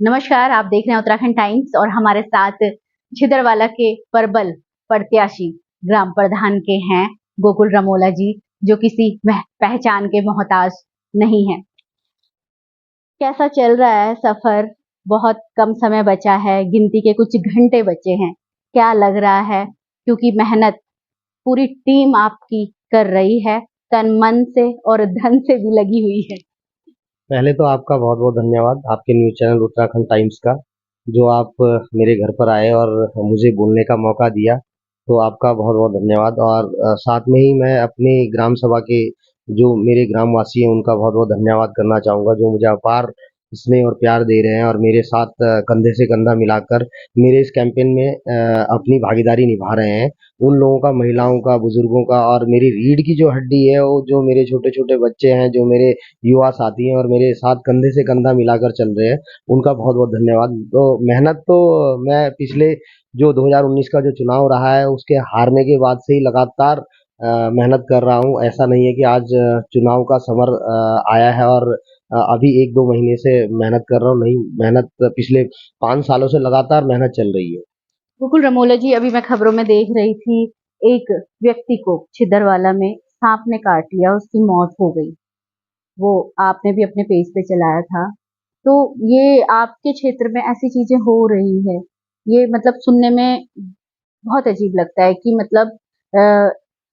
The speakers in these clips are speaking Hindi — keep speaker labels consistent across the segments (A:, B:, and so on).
A: नमस्कार, आप देख रहे हैं उत्तराखंड टाइम्स और हमारे साथ छिदरवाला के प्रबल प्रत्याशी ग्राम प्रधान के हैं गोकुल रमोला जी, जो किसी पहचान के मोहताज नहीं है। कैसा चल रहा है सफर? बहुत कम समय बचा है, गिनती के कुछ घंटे बचे हैं। क्या लग रहा है? क्योंकि मेहनत पूरी टीम आपकी कर रही है, तन मन से और धन से भी लगी हुई है।
B: पहले तो आपका बहुत बहुत धन्यवाद आपके न्यूज़ चैनल उत्तराखंड टाइम्स का, जो आप मेरे घर पर आए और मुझे बोलने का मौका दिया। तो आपका बहुत बहुत धन्यवाद। और साथ में ही मैं अपनी ग्राम सभा के जो मेरे ग्रामवासी हैं उनका बहुत बहुत धन्यवाद करना चाहूँगा, जो मुझे अपार स्नेह और प्यार दे रहे हैं और मेरे साथ कंधे से कंधा मिलाकर मेरे इस कैंपेन में अपनी भागीदारी निभा रहे हैं। उन लोगों का, महिलाओं का, बुजुर्गों का और मेरी रीढ़ की जो हड्डी है, वो जो मेरे छोटे छोटे बच्चे हैं, जो मेरे युवा साथी हैं और मेरे साथ कंधे से कंधा मिलाकर चल रहे हैं, उनका बहुत बहुत धन्यवाद। तो मेहनत तो मैं पिछले जो 2019 का जो चुनाव रहा है उसके हारने के बाद से ही लगातार मेहनत कर रहा हूँ। ऐसा नहीं है कि आज चुनाव का समर आया है और अभी 1-2 महीने से मेहनत कर रहा हूँ। नहीं, मेहनत पिछले 5 सालों से लगातार मेहनत चल रही है।
A: गोकुल रमोला जी, अभी मैं खबरों में देख रही थी, एक व्यक्ति को छिदरवाला में सांप ने काट लिया, उसकी मौत हो गई। वो आपने भी अपने पेज पे चलाया था। तो ये आपके क्षेत्र में ऐसी चीजें हो रही है, ये मतलब सुनने में बहुत अजीब लगता है कि मतलब अ,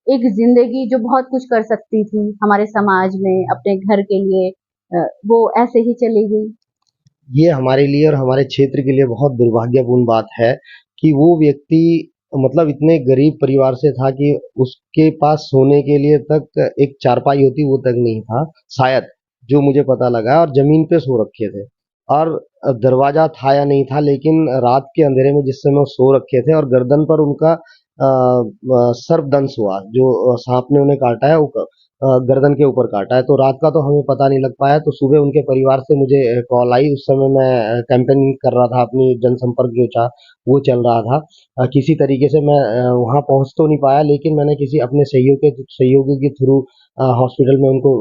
A: एक जिंदगी जो बहुत कुछ कर सकती थी हमारे समाज में, अपने घर के लिए, वो ऐसे ही चली गई।
B: ये हमारे लिए और हमारे क्षेत्र के लिए बहुत दुर्भाग्यपूर्ण बात है कि वो व्यक्ति मतलब इतने गरीब परिवार से था कि उसके पास सोने के लिए तक एक चारपाई होती वो तक नहीं था शायद, जो मुझे पता लगा। और जमीन पे सो रखे थे और दरवाजा था या नहीं था, लेकिन रात के अंधेरे में जिस समय वो सो रखे थे और गर्दन पर उनका सर्पदंश हुआ, जो सांप ने उन्हें काटा है, वो गर्दन के ऊपर काटा है। तो रात का तो हमें पता नहीं लग पाया। तो सुबह उनके परिवार से मुझे कॉल आई। उस समय मैं कैंपेनिंग कर रहा था, अपनी जनसंपर्क जो था वो चल रहा था। किसी तरीके से मैं वहाँ पहुँच तो नहीं पाया, लेकिन मैंने किसी अपने सहयोगी के थ्रू हॉस्पिटल में उनको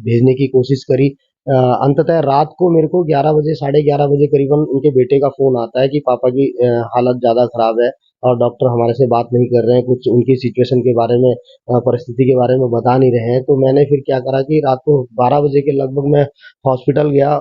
B: भेजने की कोशिश करी। अंततः रात को मेरे को 11 बजे, साढ़े 11 बजे करीबन उनके बेटे का फ़ोन आता है कि पापा की हालत ज़्यादा ख़राब है और डॉक्टर हमारे से बात नहीं कर रहे हैं, कुछ उनकी सिचुएशन के बारे में, परिस्थिति के बारे में बता नहीं रहे हैं। तो मैंने फिर क्या करा कि रात को 12 बजे के लगभग मैं हॉस्पिटल गया।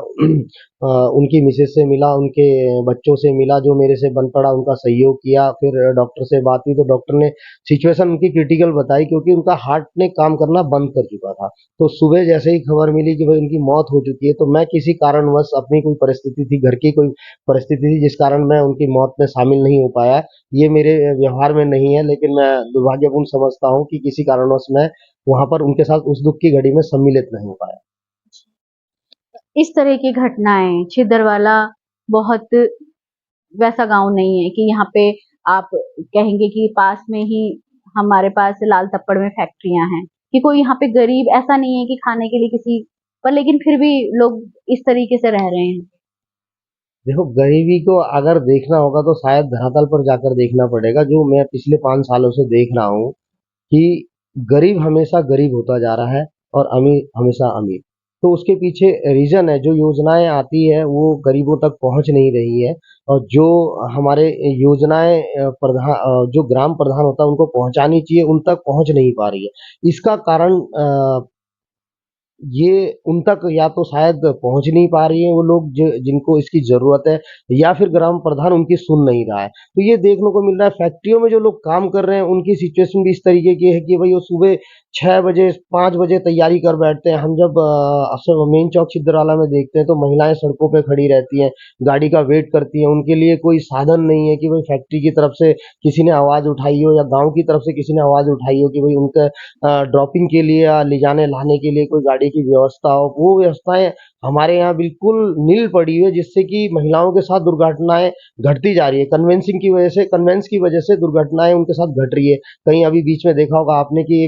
B: उनकी मिसेज से मिला, उनके बच्चों से मिला, जो मेरे से बन पड़ा, उनका सहयोग किया। फिर डॉक्टर से बात हुई तो डॉक्टर ने सिचुएशन उनकी क्रिटिकल बताई, क्योंकि उनका हार्ट ने काम करना बंद कर चुका था। तो सुबह जैसे ही खबर मिली कि भाई उनकी मौत हो चुकी है, तो मैं किसी कारणवश, अपनी कोई परिस्थिति थी, घर की कोई परिस्थिति थी, जिस कारण मैं उनकी मौत में शामिल नहीं हो पाया। ये मेरे व्यवहार में नहीं है, लेकिन मैं दुर्भाग्यपूर्ण समझता हूँ कि किसी कारणवश मैं वहाँ पर उनके साथ उस दुःख की घड़ी में सम्मिलित नहीं हो पाया।
A: इस तरह की घटनाएं, छिदरवाला बहुत वैसा गांव नहीं है कि यहाँ पे आप कहेंगे कि पास में ही हमारे पास लाल तप्पड़ में फैक्ट्रियां हैं, कि कोई यहाँ पे गरीब ऐसा नहीं है कि खाने के लिए किसी पर, लेकिन फिर भी लोग इस तरीके से रह रहे हैं।
B: देखो, गरीबी को अगर देखना होगा तो शायद धरातल पर जाकर देखना पड़ेगा। जो मैं पिछले 5 सालों से देख रहा हूँ कि गरीब हमेशा गरीब होता जा रहा है और अमीर हमेशा अमीर। तो उसके पीछे रीजन है, जो योजनाएं आती है वो गरीबों तक पहुंच नहीं रही है। और जो हमारे योजनाएं जो ग्राम प्रधान होता है उनको पहुंचानी चाहिए, उन तक पहुंच नहीं पा रही है। इसका कारण ये उन तक या तो शायद पहुंच नहीं पा रही है वो लोग जिनको इसकी जरूरत है, या फिर ग्राम प्रधान उनकी सुन नहीं रहा है। तो ये देखने को मिल रहा है, फैक्ट्रियों में जो लोग काम कर रहे हैं उनकी सिचुएशन भी इस तरीके की है कि भाई वो सुबह 6 बजे, 5 बजे तैयारी कर बैठते हैं। हम जब अक्सर मेन चौक छिंदवाड़ा में देखते हैं तो महिलाएं सड़कों पे खड़ी रहती हैं, गाड़ी का वेट करती हैं। उनके लिए कोई साधन नहीं है कि भाई फैक्ट्री की तरफ से किसी ने आवाज उठाई हो या गांव की तरफ से किसी ने आवाज उठाई हो कि भाई उनका ड्रॉपिंग के लिए या ले जाने लाने के लिए कोई गाड़ी की व्यवस्था हो। वो व्यवस्थाएं हमारे यहाँ बिल्कुल नील पड़ी हुई है, जिससे कि महिलाओं के साथ दुर्घटनाएं घटती जा रही है। कन्वेंस की वजह से दुर्घटनाएं उनके साथ घट रही है। कहीं अभी बीच में देखा होगा आपने कि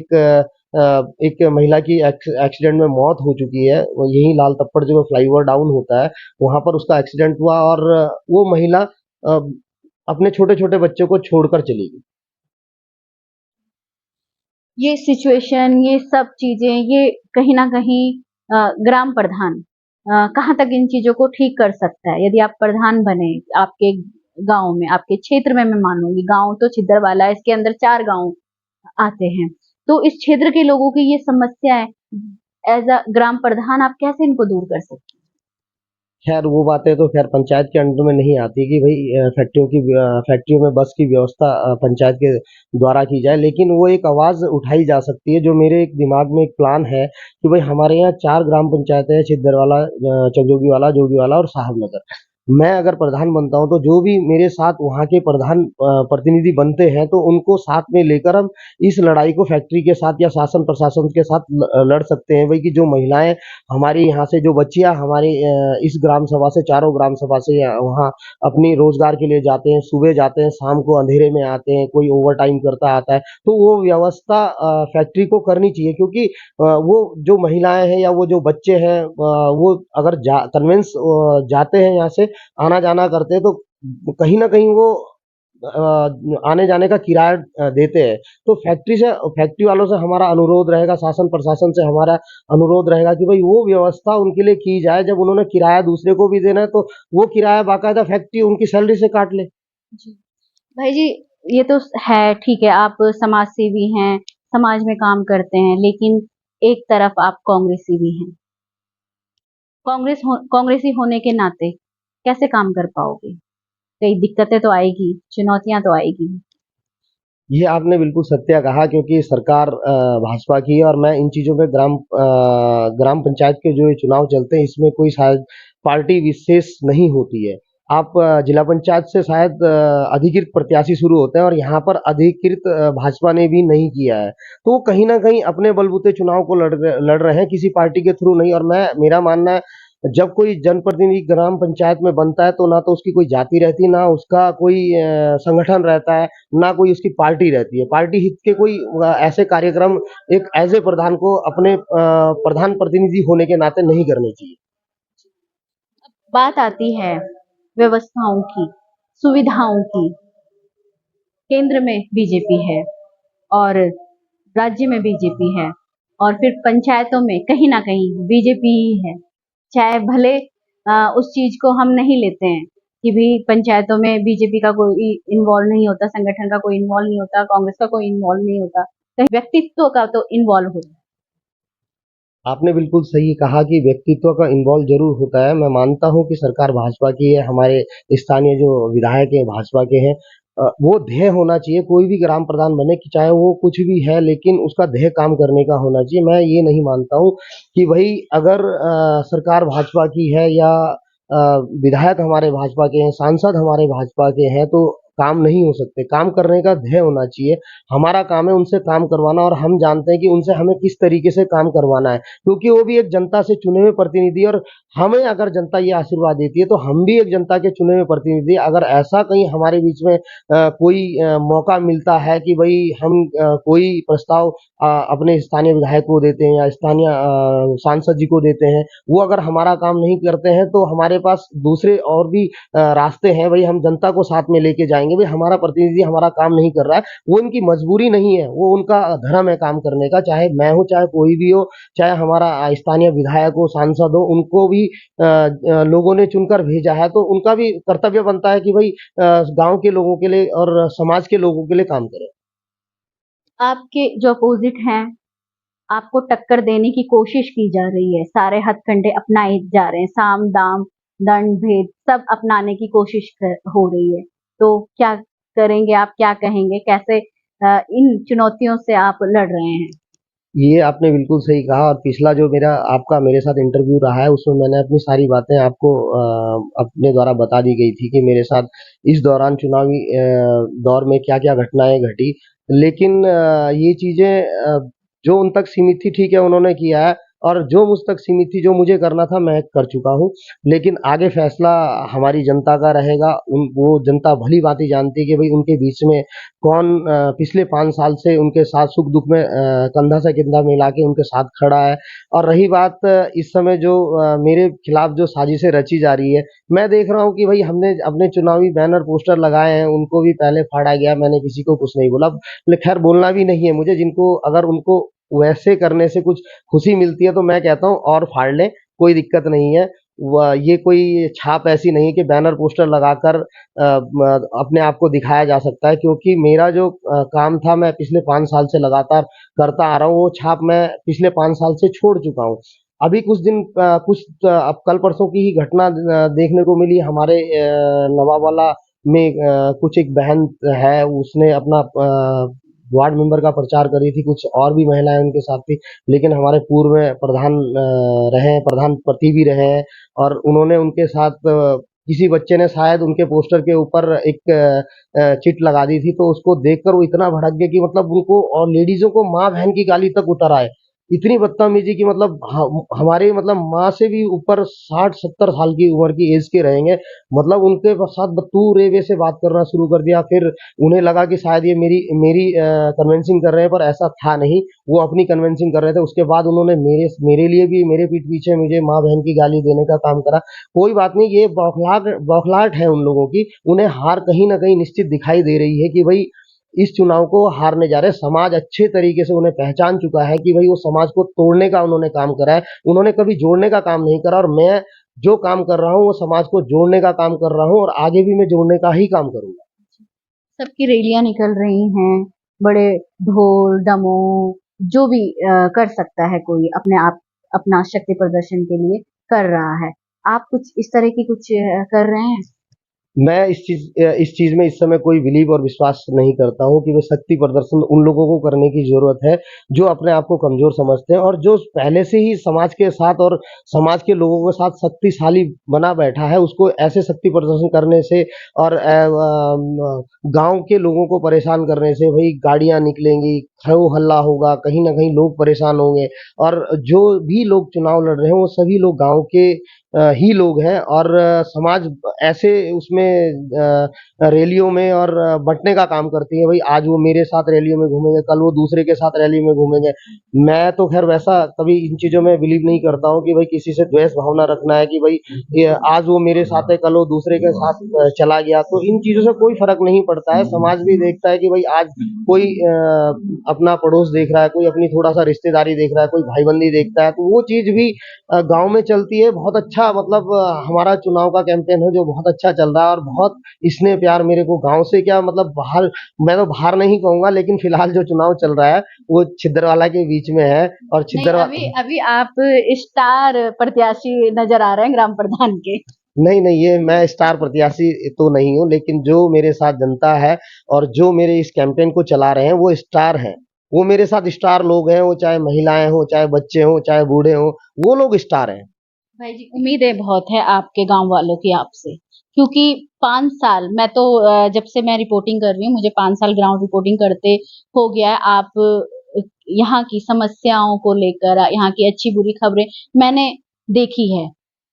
B: एक महिला की एक्सीडेंट में मौत हो चुकी है। वो यही लाल तप्पड़ जो फ्लाईओवर डाउन होता है वहां पर उसका एक्सीडेंट हुआ, और वो महिला अ, अपने छोटे छोटे बच्चों को छोड़कर चली गई।
A: ये सिचुएशन, ये सब चीजें, ये कहीं ना कहीं ग्राम प्रधान कहाँ तक इन चीजों को ठीक कर सकता है? यदि आप प्रधान बने आपके गांव में, आपके क्षेत्र में, मैं मानूंगी गांव तो छिद्रवाला है, इसके अंदर 4 गांव आते हैं, तो इस क्षेत्र के लोगों की ये समस्या है, एज अ ग्राम प्रधान आप कैसे इनको दूर कर सकते
B: खैर वो बातें तो खैर पंचायत के अंडर में नहीं आती कि भाई फैक्ट्रियों में बस की व्यवस्था पंचायत के द्वारा की जाए, लेकिन वो एक आवाज़ उठाई जा सकती है। जो मेरे एक दिमाग में एक प्लान है कि भाई हमारे यहाँ 4 ग्राम पंचायतें हैं, छिद्दरवाला, चकजोगीवाला, जोगीवाला और साहबनगर। मैं अगर प्रधान बनता हूँ तो जो भी मेरे साथ वहाँ के प्रधान प्रतिनिधि बनते हैं तो उनको साथ में लेकर हम इस लड़ाई को फैक्ट्री के साथ या शासन प्रशासन के साथ लड़ सकते हैं। भाई कि जो महिलाएं हमारे यहाँ से, जो बच्चियां हमारे इस ग्राम सभा से, चारों ग्राम सभा से वहाँ अपनी रोजगार के लिए जाते हैं, सुबह जाते हैं, शाम को अंधेरे में आते हैं, कोई ओवर टाइम करता आता है, तो वो व्यवस्था फैक्ट्री को करनी चाहिए। क्योंकि वो जो महिलाएं हैं या वो जो बच्चे हैं, वो अगर कन्वेंस जाते हैं यहाँ से, आना जाना करते हैं, तो कहीं ना कहीं वो आने जाने का किराया देते हैं। तो फैक्ट्री वालों से हमारा अनुरोध रहेगा, शासन प्रशासन से हमारा अनुरोध रहेगा कि भाई वो व्यवस्था उनके लिए की जाए। जब उन्होंने किराया दूसरे को भी देना है तो वो किराया बाकायदा फैक्ट्री उनकी सैलरी से काट ले।
A: हैं? भाई जी, ये तो है, ठीक है, आप समाज सेवी हैं, समाज में काम करते हैं, लेकिन एक तरफ आप कांग्रेसी भी हैं। कांग्रेसी होने के नाते कैसे काम कर पाओगे? कई दिक्कतें तो आएगी, चुनौतियां तो आएगी।
B: ये आपने बिल्कुल सत्य कहा, क्योंकि सरकार भाजपा की है और मैं इन चीज़ों पे ग्राम पंचायत के जो ये चुनाव चलते हैं इसमें कोई शायद पार्टी विशेष नहीं होती है। आप जिला पंचायत से शायद अधिकृत प्रत्याशी शुरू होते हैं और यहाँ पर अधिकृत भाजपा ने भी नहीं किया है। तो वो कहीं ना कहीं अपने बलबूते चुनाव को लड़ रहे हैं, किसी पार्टी के थ्रू नहीं। और मेरा मानना है, जब कोई जनप्रतिनिधि ग्राम पंचायत में बनता है तो ना तो उसकी कोई जाति रहती, ना उसका कोई संगठन रहता है, ना कोई उसकी पार्टी रहती है। पार्टी हित के कोई ऐसे कार्यक्रम एक एज ए प्रधान को अपने प्रधान प्रतिनिधि होने के नाते नहीं करने चाहिए।
A: बात आती है व्यवस्थाओं की, सुविधाओं की। केंद्र में बीजेपी है और राज्य में बीजेपी है, और फिर पंचायतों में कहीं ना कहीं बीजेपी ही है। चाहे भले उस चीज को हम नहीं लेते हैं कि भी पंचायतों में बीजेपी का कोई इन्वॉल्व नहीं होता, संगठन का कोई इन्वॉल्व नहीं होता, कांग्रेस का कोई इन्वॉल्व नहीं होता, कहीं व्यक्तित्व का तो इन्वॉल्व होता है।
B: आपने बिल्कुल सही कहा कि व्यक्तित्व का इन्वॉल्व जरूर होता है। मैं मानता हूं कि सरकार भाजपा की है, हमारे स्थानीय जो विधायक हैं भाजपा के हैं। वो ध्येय होना चाहिए, कोई भी ग्राम प्रधान बने कि चाहे वो कुछ भी है, लेकिन उसका ध्येय काम करने का होना चाहिए। मैं ये नहीं मानता हूँ कि भाई अगर सरकार भाजपा की है या विधायक हमारे भाजपा के हैं, सांसद हमारे भाजपा के हैं, तो काम नहीं हो सकते। काम करने का ध्येय होना चाहिए। हमारा काम है उनसे काम करवाना और हम जानते हैं कि उनसे हमें किस तरीके से काम करवाना है, क्योंकि वो भी एक जनता से चुने हुए प्रतिनिधि। और हमें अगर जनता ये आशीर्वाद देती है तो हम भी एक जनता के चुने हुए प्रतिनिधि। अगर ऐसा कहीं हमारे बीच में कोई मौका मिलता है कि भाई हम कोई प्रस्ताव अपने स्थानीय विधायक को देते हैं या स्थानीय सांसद जी को देते हैं, वो अगर हमारा काम नहीं करते हैं तो हमारे पास दूसरे और भी रास्ते हैं। भाई हम जनता को साथ में लेके जाएंगे। भाई हमारा प्रतिनिधि हमारा काम नहीं कर रहा है, वो इनकी मजबूरी नहीं है, वो उनका धर्म है काम करने का। चाहे मैं हूँ, चाहे कोई भी हो, चाहे हमारा स्थानीय विधायक हो, सांसद हो, उनको भी लोगों ने चुनकर भेजा है, तो उनका भी कर्तव्य बनता है कि भाई गांव के लोगों के लिए और समाज के लोगों के लिए काम करें।
A: आपके जो अपोजिट हैं, आपको टक्कर देने की कोशिश की जा रही है, सारे हथकंडे अपनाए जा रहे हैं, साम दाम दंड भेद सब अपनाने की कोशिश हो रही है। तो क्या करेंगे आप, क्या कहेंगे, कैसे इन चुनौतियों से आप लड़ रहे हैं?
B: ये आपने बिल्कुल सही कहा। और पिछला जो मेरा आपका मेरे साथ इंटरव्यू रहा है उसमें मैंने अपनी सारी बातें आपको अपने द्वारा बता दी गई थी कि मेरे साथ इस दौरान चुनावी दौर में क्या क्या घटनाएं घटी। लेकिन ये चीज़ें जो उन तक सीमित थी, ठीक है, उन्होंने किया है। और जो मुझ तक सीमित थी, जो मुझे करना था, मैं कर चुका हूँ। लेकिन आगे फैसला हमारी जनता का रहेगा। उन वो जनता भली भांति जानती है कि भाई उनके बीच में कौन पिछले 5 साल से उनके साथ सुख दुख में कंधा से कंधा मिला के उनके साथ खड़ा है। और रही बात इस समय जो मेरे खिलाफ जो साजिशें रची जा रही है, मैं देख रहा हूँ कि भाई हमने अपने चुनावी बैनर पोस्टर लगाए हैं, उनको भी पहले फाड़ा गया। मैंने किसी को कुछ नहीं बोला, खैर बोलना भी नहीं है मुझे। जिनको अगर उनको वैसे करने से कुछ खुशी मिलती है तो मैं कहता हूँ और फाड़ लें, कोई दिक्कत नहीं है। ये कोई छाप ऐसी नहीं है कि बैनर पोस्टर लगाकर अपने आप को दिखाया जा सकता है, क्योंकि मेरा जो काम था मैं पिछले 5 साल से लगातार करता आ रहा हूँ, वो छाप मैं पिछले 5 साल से छोड़ चुका हूँ। अभी कुछ दिन अब कल परसों की ही घटना देखने को मिली हमारे नवावाला में। कुछ एक बहन है, उसने अपना वार्ड मेंबर का प्रचार करी थी, कुछ और भी महिलाएं उनके साथ थी, लेकिन हमारे पूर्व में प्रधान रहे हैं, प्रधान पति भी रहे हैं, और उन्होंने उनके साथ किसी बच्चे ने शायद उनके पोस्टर के ऊपर एक चिट लगा दी थी, तो उसको देखकर वो इतना भड़क गए कि मतलब उनको और लेडीजों को माँ बहन की गाली तक उतर आए। इतनी बदतमीजी की मतलब हमारे मतलब माँ से भी ऊपर 60-70 साल की उम्र की एज के रहेंगे, मतलब उनके साथ तू रे वे से बात करना शुरू कर दिया। फिर उन्हें लगा कि शायद ये मेरी मेरी कन्विंसिंग कर रहे हैं, पर ऐसा था नहीं, वो अपनी कन्विंसिंग कर रहे थे। उसके बाद उन्होंने मेरे मेरे लिए भी मेरे पीठ पीछे मुझे माँ बहन की गाली देने का काम करा। कोई बात नहीं, ये बौखलाहट बौखलाहट है उन लोगों की, उन्हें हार कहीं ना कहीं निश्चित दिखाई दे रही है कि भाई इस चुनाव को हारने जा रहे हैं। समाज अच्छे तरीके से उन्हें पहचान चुका है कि भाई वो समाज को तोड़ने का उन्होंने काम करा है, उन्होंने कभी जोड़ने का काम नहीं करा। और मैं जो काम कर रहा हूँ वो समाज को जोड़ने का काम कर रहा हूँ, और आगे भी मैं जोड़ने का ही काम करूंगा।
A: सबकी रैलियां निकल रही हैं, बड़े ढोल डमो जो भी कर सकता है कोई अपने आप अपना शक्ति प्रदर्शन के लिए कर रहा है। आप कुछ इस तरह की कुछ कर रहे हैं?
B: मैं इस चीज में इस समय कोई बिलीव और विश्वास नहीं करता हूँ कि वे शक्ति प्रदर्शन उन लोगों को करने की जरूरत है जो अपने आप को कमजोर समझते हैं, और जो पहले से ही समाज के साथ और समाज के लोगों के साथ शक्तिशाली बना बैठा है, उसको ऐसे शक्ति प्रदर्शन करने से और गांव के लोगों को परेशान करने से भाई गाड़ियां निकलेंगी, हो हल्ला होगा, कहीं ना कहीं लोग परेशान होंगे। और जो भी लोग चुनाव लड़ रहे हैं वो सभी लोग गांव के ही लोग हैं, और समाज ऐसे उसमें रैलियों में और बंटने का काम करती है। भाई आज वो मेरे साथ रैलियों में घूमेंगे, कल वो दूसरे के साथ रैली में घूमेंगे। मैं तो खैर वैसा कभी इन चीजों में बिलीव नहीं करता हूँ कि भाई किसी से द्वेष भावना रखना है कि भाई ये आज वो मेरे साथ है, कल वो दूसरे के साथ चला गया, तो इन चीजों से कोई फर्क नहीं पड़ता है। समाज भी देखता है कि भाई आज कोई अपना पड़ोस देख रहा है, कोई अपनी थोड़ा सा रिश्तेदारी देख रहा है, कोई भाईबंदी देखता है, तो वो चीज भी गांव में चलती है। बहुत अच्छा मतलब हमारा चुनाव का कैंपेन है जो बहुत अच्छा चल रहा है, और बहुत स्नेह प्यार मेरे को गांव से क्या मतलब बाहर, मैं तो बाहर नहीं कहूंगा, लेकिन फिलहाल जो चुनाव चल रहा है वो छिद्रवाला के बीच में है। और
A: नहीं, अभी अभी आप स्टार प्रत्याशी नजर आ रहे हैं ग्राम प्रधान के।
B: नहीं नहीं, ये मैं स्टार प्रत्याशी तो नहीं हूँ, लेकिन जो मेरे साथ जनता है और जो मेरे इस कैंपेन को चला रहे हैं वो स्टार हैं। वो मेरे साथ स्टार लोग हैं, वो चाहे महिलाएं हो, चाहे बच्चे हो, चाहे बूढ़े हो, वो लोग स्टार हैं।
A: भाई जी, उम्मीदें बहुत है आपके गांव वालों की आपसे, क्योंकि 5 साल मैं तो जब से मैं रिपोर्टिंग कर रही हूँ, मुझे 5 साल ग्राउंड रिपोर्टिंग करते हो गया है। आप यहाँ की समस्याओं को लेकर, यहाँ की अच्छी बुरी खबरें मैंने देखी है,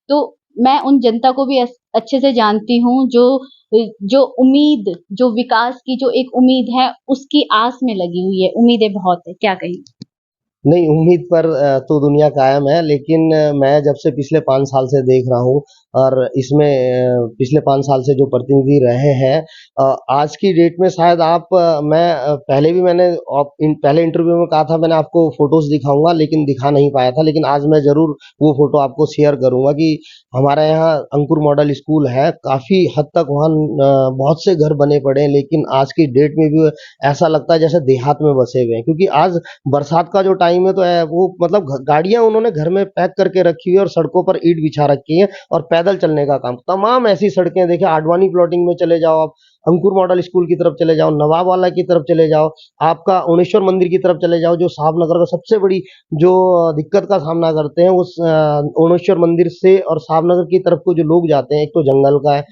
A: तो मैं उन जनता को भी अच्छे से जानती हूँ जो जो उम्मीद, जो विकास की जो एक उम्मीद है उसकी आस में लगी हुई है। उम्मीदें बहुत है, क्या कहें?
B: नहीं, उम्मीद पर तो दुनिया कायम है, लेकिन मैं जब से पिछले 5 साल से देख रहा हूँ, और इसमें पिछले 5 साल से जो प्रतिनिधि रहे हैं, आज की डेट में शायद पहले भी मैंने पहले इंटरव्यू में कहा था, मैंने आपको फोटोज दिखाऊंगा, लेकिन दिखा नहीं पाया था, लेकिन आज मैं जरूर वो फोटो आपको शेयर करूंगा कि हमारे यहाँ अंकुर मॉडल स्कूल है। काफी हद तक वहाँ बहुत से घर बने पड़े हैं, लेकिन आज की डेट में भी ऐसा लगता है जैसे देहात में बसे हुए हैं, क्योंकि आज बरसात का जो टाइम है तो वो मतलब गाड़ियां उन्होंने घर में पैक करके रखी हुई है, और सड़कों पर ईंट बिछा रखी है, और पैदल चलने का काम, तमाम ऐसी सड़कें देखे। आडवाणी प्लॉटिंग में चले जाओ आप, अंकुर मॉडल स्कूल की तरफ चले जाओ, नवाबवाला की तरफ चले जाओ, आपका ओणेश्वर मंदिर की तरफ चले जाओ, जो साहबनगर का सबसे बड़ी जो दिक्कत का सामना करते हैं, उस ओणेश्वर मंदिर से और साहबनगर की तरफ को जो लोग जाते हैं, एक तो जंगल का है,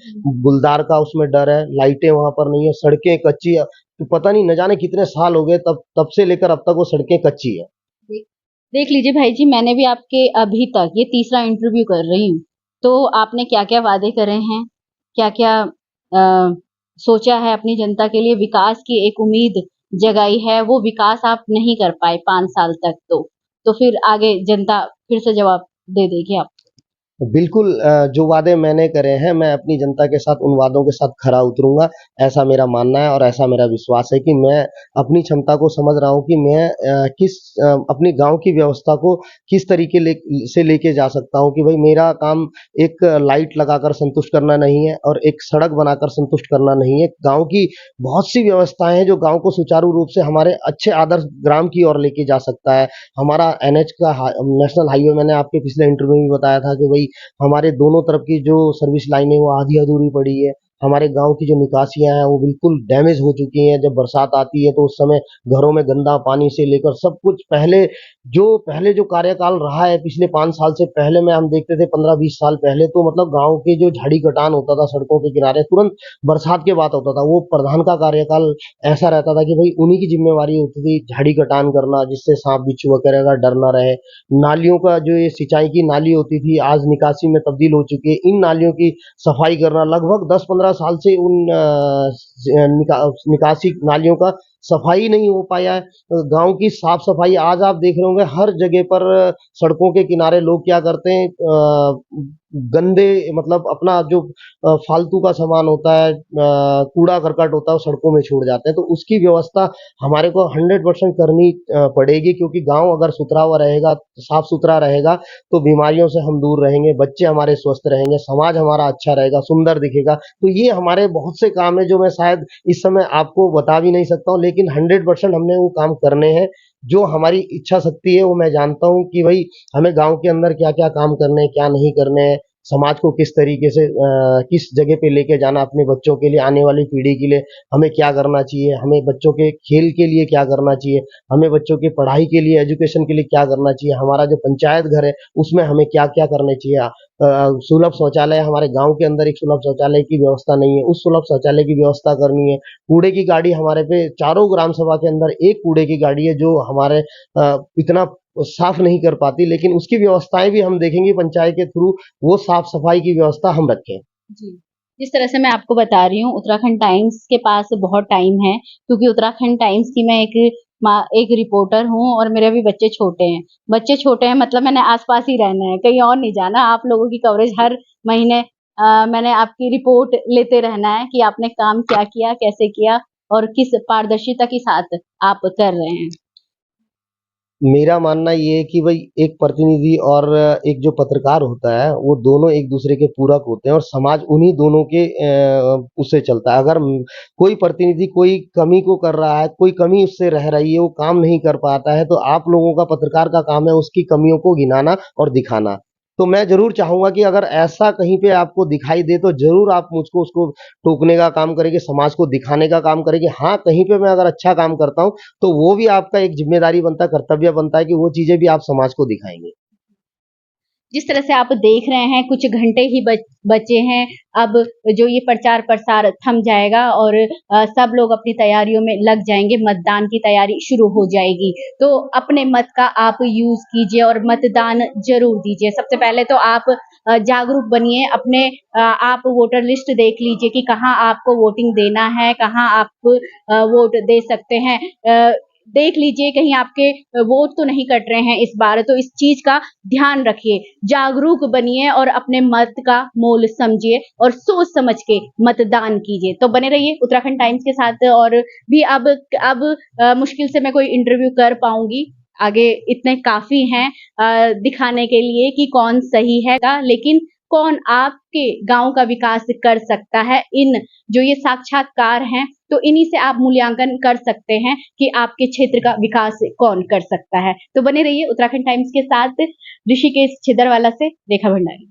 B: गुलदार का उसमें डर है, लाइटें वहां पर नहीं है, सड़कें कच्ची है, तो पता नहीं न जाने कितने साल हो गए तब तब से लेकर अब तक वो सड़कें कच्ची है।
A: देख देख लीजिए भाई जी, मैंने भी आपके अभी तक ये तीसरा इंटरव्यू कर रही हूँ, तो आपने क्या क्या वादे करे हैं, क्या क्या सोचा है अपनी जनता के लिए, विकास की एक उम्मीद जगाई है, वो विकास आप नहीं कर पाए 5 साल तक, तो फिर आगे जनता फिर से जवाब दे देगी आप।
B: बिल्कुल जो वादे मैंने करे हैं, मैं अपनी जनता के साथ उन वादों के साथ खरा उतरूँगा, ऐसा मेरा मानना है और ऐसा मेरा विश्वास है कि मैं अपनी क्षमता को समझ रहा हूँ कि मैं अपनी गाँव की व्यवस्था को किस तरीके से लेके जा सकता हूँ कि भई मेरा काम एक लाइट लगाकर संतुष्ट करना नहीं है और एक सड़क बनाकर संतुष्ट करना नहीं है। गाँव की बहुत सी व्यवस्थाएँ हैं जो गाँव को सुचारू रूप से हमारे अच्छे आदर्श ग्राम की ओर लेके जा सकता है। हमारा एनएच का नेशनल हाईवे मैंने आपके पिछले इंटरव्यू में बताया था कि भई हमारे दोनों तरफ की जो सर्विस लाइनें वो आधी अधूरी पड़ी है। हमारे गाँव की जो निकासियाँ हैं वो बिल्कुल डैमेज हो चुकी हैं। जब बरसात आती है तो उस समय घरों में गंदा पानी से लेकर सब कुछ पहले जो कार्यकाल रहा है पिछले 5 साल से पहले में हम देखते थे 15-20 साल पहले तो मतलब गाँव के जो झाड़ी कटान होता था सड़कों के किनारे तुरंत बरसात के बाद होता था। वो प्रधान का कार्यकाल ऐसा रहता था कि भई उन्हीं की ज़िम्मेवारी होती थी झाड़ी कटान करना जिससे साँप बिच्छू वगैरह का डर ना रहे। नालियों का जो ये सिंचाई की नाली होती थी आज निकासी में तब्दील हो चुकी है। इन नालियों की सफाई करना लगभग 10-15 साल से निकासी नालियों का सफाई नहीं हो पाया है। गाँव की साफ सफाई आज आप देख रहे होंगे हर जगह पर सड़कों के किनारे लोग क्या करते हैं गंदे मतलब अपना जो फालतू का सामान होता है कूड़ा करकट होता है वो सड़कों में छोड़ जाते हैं तो उसकी व्यवस्था हमारे को 100% करनी पड़ेगी क्योंकि गांव अगर सुथरा हुआ रहेगा साफ सुथरा रहेगा तो बीमारियों से हम दूर रहेंगे बच्चे हमारे स्वस्थ रहेंगे समाज हमारा अच्छा रहेगा सुंदर दिखेगा तो ये हमारे बहुत से काम है जो मैं शायद इस समय आपको बता भी नहीं सकता हूँ लेकिन 100% हमने वो काम करने हैं जो हमारी इच्छा शक्ति है वो मैं जानता हूँ कि भाई हमें गांव के अंदर क्या क्या काम करने हैं क्या नहीं करने हैं समाज को किस तरीके से किस जगह पे लेके जाना अपने बच्चों के लिए आने वाली पीढ़ी के लिए हमें क्या करना चाहिए हमें बच्चों के खेल के लिए क्या करना चाहिए हमें बच्चों की पढ़ाई के लिए एजुकेशन के लिए क्या करना चाहिए हमारा जो पंचायत घर है उसमें हमें क्या क्या करना चाहिए सुलभ शौचालय हमारे गांव के अंदर एक सुलभ शौचालय की व्यवस्था नहीं है उस सुलभ शौचालय की व्यवस्था करनी है कूड़े की गाड़ी हमारे पे चारों ग्राम सभा के अंदर एक कूड़े की गाड़ी है जो हमारे इतना साफ नहीं कर पाती लेकिन उसकी व्यवस्थाएं भी हम देखेंगे पंचायत के थ्रू वो साफ सफाई की व्यवस्था हम रखें
A: जी। जिस तरह से मैं आपको बता रही हूँ उत्तराखंड टाइम्स के पास बहुत टाइम है क्योंकि उत्तराखंड टाइम्स की मैं एक रिपोर्टर हूँ और मेरे अभी बच्चे छोटे हैं मतलब मैंने आसपास ही रहना है कहीं और नहीं जाना आप लोगों की कवरेज हर महीने मैंने आपकी रिपोर्ट लेते रहना है कि आपने काम क्या किया कैसे किया और किस पारदर्शिता के साथ आप कर रहे हैं।
B: मेरा मानना ये है कि भाई एक प्रतिनिधि और एक जो पत्रकार होता है वो दोनों एक दूसरे के पूरक होते हैं और समाज उन्हीं दोनों के उससे चलता है अगर कोई प्रतिनिधि कोई कमी को कर रहा है कोई कमी उससे रह रही है वो काम नहीं कर पाता है तो आप लोगों का पत्रकार का काम है उसकी कमियों को गिनाना और दिखाना तो मैं जरूर चाहूंगा कि अगर ऐसा कहीं पे आपको दिखाई दे तो जरूर आप मुझको उसको टोकने का काम करेंगे समाज को दिखाने का काम करेंगे हाँ कहीं पे मैं अगर अच्छा काम करता हूँ तो वो भी आपका एक जिम्मेदारी बनता है कर्तव्य बनता है कि वो चीजें भी आप समाज को दिखाएंगे
A: जिस तरह से आप देख रहे हैं कुछ घंटे ही बचे हैं अब जो ये प्रचार प्रसार थम जाएगा और सब लोग अपनी तैयारियों में लग जाएंगे मतदान की तैयारी शुरू हो जाएगी तो अपने मत का आप यूज कीजिए और मतदान जरूर दीजिए सबसे पहले तो आप जागरूक बनिए अपने आप वोटर लिस्ट देख लीजिए कि कहाँ आपको वोटिंग देना है कहाँ आप वोट दे सकते हैं देख लीजिए कहीं आपके वोट तो नहीं कट रहे हैं इस बार तो इस चीज का ध्यान रखिए जागरूक बनिए और अपने मत का मोल समझिए और सोच समझ के मतदान कीजिए तो बने रहिए उत्तराखंड टाइम्स के साथ और भी अब मुश्किल से मैं कोई इंटरव्यू कर पाऊंगी आगे इतने काफी हैं दिखाने के लिए कि कौन सही है लेकिन कौन आपके गांव का विकास कर सकता है इन जो ये साक्षात्कार हैं तो इन्हीं से आप मूल्यांकन कर सकते हैं कि आपके क्षेत्र का विकास कौन कर सकता है तो बने रहिए उत्तराखंड टाइम्स के साथ ऋषिकेश छिदरवाला से रेखा भंडारी।